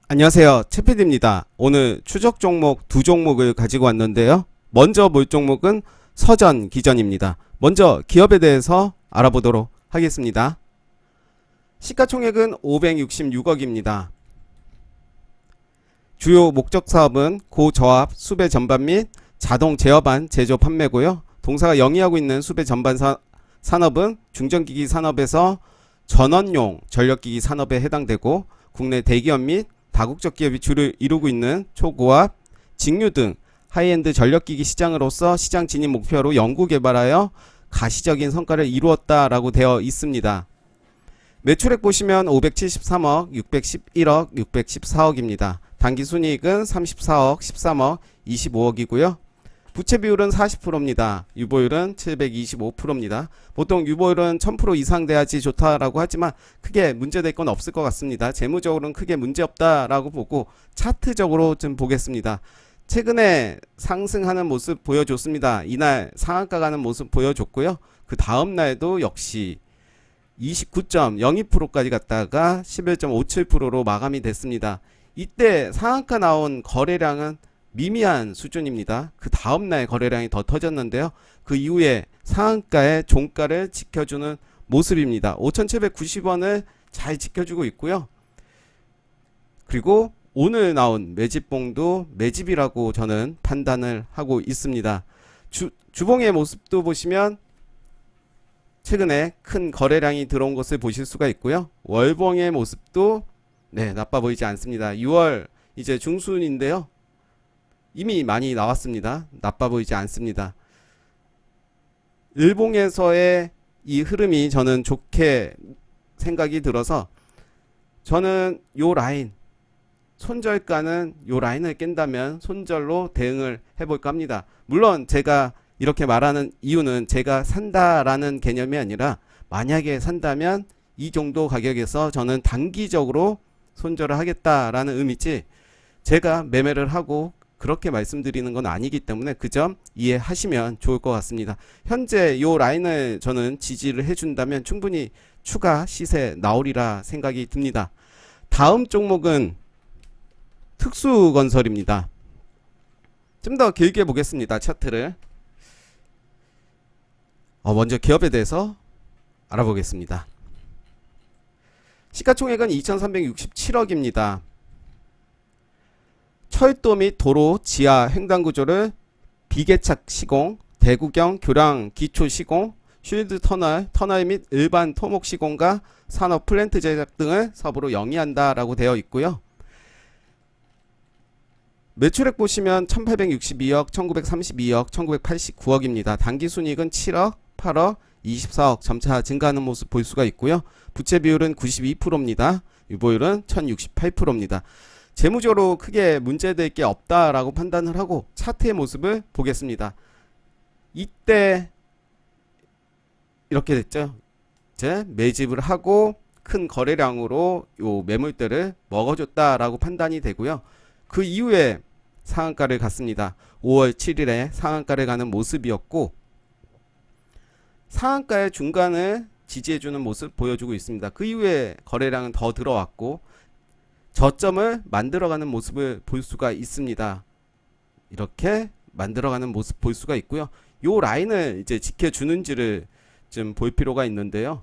안녕하세요. 채피디입니다. 오늘 추적 종목 두 종목을 가지고 왔는데요. 먼저 볼 종목은 서전 기전입니다. 먼저 기업에 대해서 알아보도록 하겠습니다. 시가총액은 566억입니다. 주요 목적 사업은 고저압 수배 전반 및 자동 제어반 제조 판매고요. 동사가 영위하고 있는 수배 전반 산업은 중전기기 산업에서 전원용 전력기기 산업에 해당되고, 국내 대기업 및 다국적 기업이 주를 이루고 있는 초고압, 직류 등 하이엔드 전력기기 시장으로서 시장 진입 목표로 연구 개발하여 가시적인 성과를 이루었다라고 되어 있습니다. 매출액 보시면 573억, 611억, 614억입니다. 당기순이익은 34억, 13억, 25억이고요. 부채 비율은 40%입니다. 유보율은 725%입니다. 보통 유보율은 1000% 이상 돼야지 좋다라고 하지만 크게 문제될 건 없을 것 같습니다. 재무적으로는 크게 문제없다라고 보고 차트적으로 좀 보겠습니다. 최근에 상승하는 모습 보여줬습니다. 이날 상한가 가는 모습 보여줬고요. 그 다음 날도 역시 29.02%까지 갔다가 11.57%로 마감이 됐습니다. 이때 상한가 나온 거래량은 미미한 수준입니다. 그 다음날 거래량이 더 터졌는데요. 그 이후에 상한가의 종가를 지켜주는 모습입니다. 5,790원을 잘 지켜주고 있고요. 그리고 오늘 나온 매집봉도 매집이라고 저는 판단을 하고 있습니다. 주봉의 모습도 보시면 최근에 큰 거래량이 들어온 것을 보실 수가 있고요. 월봉의 모습도 나빠 보이지 않습니다. 6월 이제 중순인데요. 이미 많이 나왔습니다. 나빠 보이지 않습니다. 일봉에서의 이 흐름이 저는 좋게 생각이 들어서 저는 요 라인, 손절가는 요 라인을 깬다면 손절로 대응을 해볼까 합니다. 물론 제가 이렇게 말하는 이유는 제가 산다라는 개념이 아니라, 만약에 산다면 이 정도 가격에서 저는 단기적으로 손절을 하겠다라는 의미지, 제가 매매를 하고 그렇게 말씀드리는 건 아니기 때문에 그 점 이해하시면 좋을 것 같습니다. 현재 요 라인을 저는 지지를 해준다면 충분히 추가 시세 나오리라 생각이 듭니다. 다음 종목은 특수건설입니다. 좀 더 길게 보겠습니다. 차트를. 먼저 기업에 대해서 알아보겠습니다. 시가총액은 2367억입니다. 철도 및 도로 지하 횡단구조를 비개착 시공, 대구경 교량 기초 시공, 쉴드 터널 및 일반 토목 시공과 산업 플랜트 제작 등을 사업으로 영위한다라고 되어 있고요. 매출액 보시면 1862억, 1932억, 1989억입니다. 당기순이익은 7억, 8억, 24억 점차 증가하는 모습 볼 수가 있고요. 부채 비율은 92%입니다. 유보율은 1068%입니다. 재무적으로 크게 문제될 게 없다라고 판단을 하고 차트의 모습을 보겠습니다. 이때 이렇게 됐죠. 이제 매집을 하고 큰 거래량으로 요 매물대를 먹어줬다라고 판단이 되고요. 그 이후에 상한가를 갔습니다. 5월 7일에 상한가를 가는 모습이었고, 상한가의 중간을 지지해주는 모습 보여주고 있습니다. 그 이후에 거래량은 더 들어왔고 저점을 만들어가는 모습을 볼 수가 있습니다. 이렇게 만들어가는 모습 볼 수가 있고요. 요 라인을 이제 지켜주는지를 좀 볼 필요가 있는데요.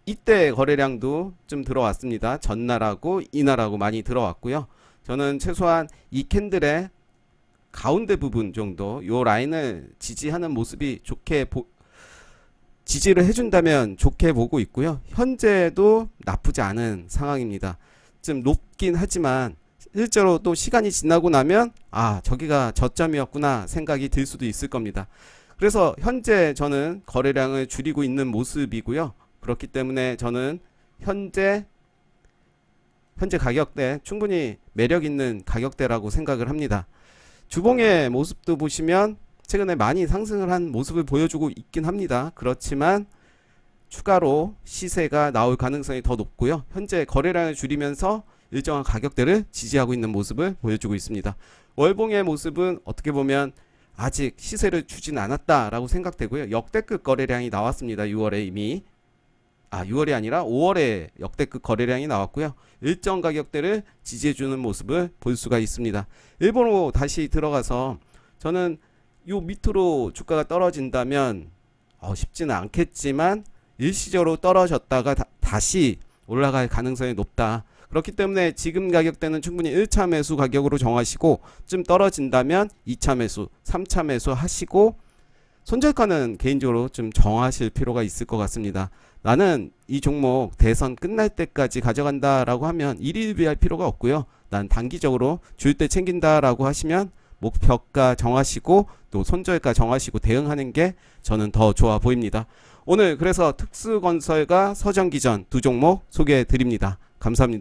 이때 거래량도 좀 들어왔습니다. 전날하고 이날하고 많이 들어왔고요. 저는 최소한 이 캔들의 가운데 부분 정도 요 라인을 지지하는 모습이 지지를 해준다면 좋게 보고 있고요. 현재도 나쁘지 않은 상황입니다. 좀 높긴 하지만 실제로 또 시간이 지나고 나면 저기가 저점이었구나 생각이 들 수도 있을 겁니다. 그래서 현재 저는 거래량을 줄이고 있는 모습이고요. 그렇기 때문에 저는 현재 가격대 충분히 매력 있는 가격대라고 생각을 합니다. 주봉의 모습도 보시면 최근에 많이 상승을 한 모습을 보여주고 있긴 합니다. 그렇지만 추가로 시세가 나올 가능성이 더 높고요. 현재 거래량을 줄이면서 일정한 가격대를 지지하고 있는 모습을 보여주고 있습니다. 월봉의 모습은 어떻게 보면 아직 시세를 주진 않았다라고 생각되고요. 역대급 거래량이 나왔습니다. 6월에 이미 6월이 아니라 5월에 역대급 거래량이 나왔고요. 일정 가격대를 지지해주는 모습을 볼 수가 있습니다. 일본으로 다시 들어가서 저는 요 밑으로 주가가 떨어진다면 쉽지는 않겠지만 일시적으로 떨어졌다가 다시 올라갈 가능성이 높다. 그렇기 때문에 지금 가격대는 충분히 1차 매수 가격으로 정하시고 좀 떨어진다면 2차 매수, 3차 매수 하시고 손절가는 개인적으로 좀 정하실 필요가 있을 것 같습니다. 나는 이 종목 대선 끝날 때까지 가져간다라고 하면 일일비할 필요가 없고요. 난 단기적으로 줄 때 챙긴다라고 하시면 목표가 정하시고 또 손절가 정하시고 대응하는 게 저는 더 좋아 보입니다. 오늘 그래서 특수건설과 서정기전 두 종목 소개해 드립니다. 감사합니다.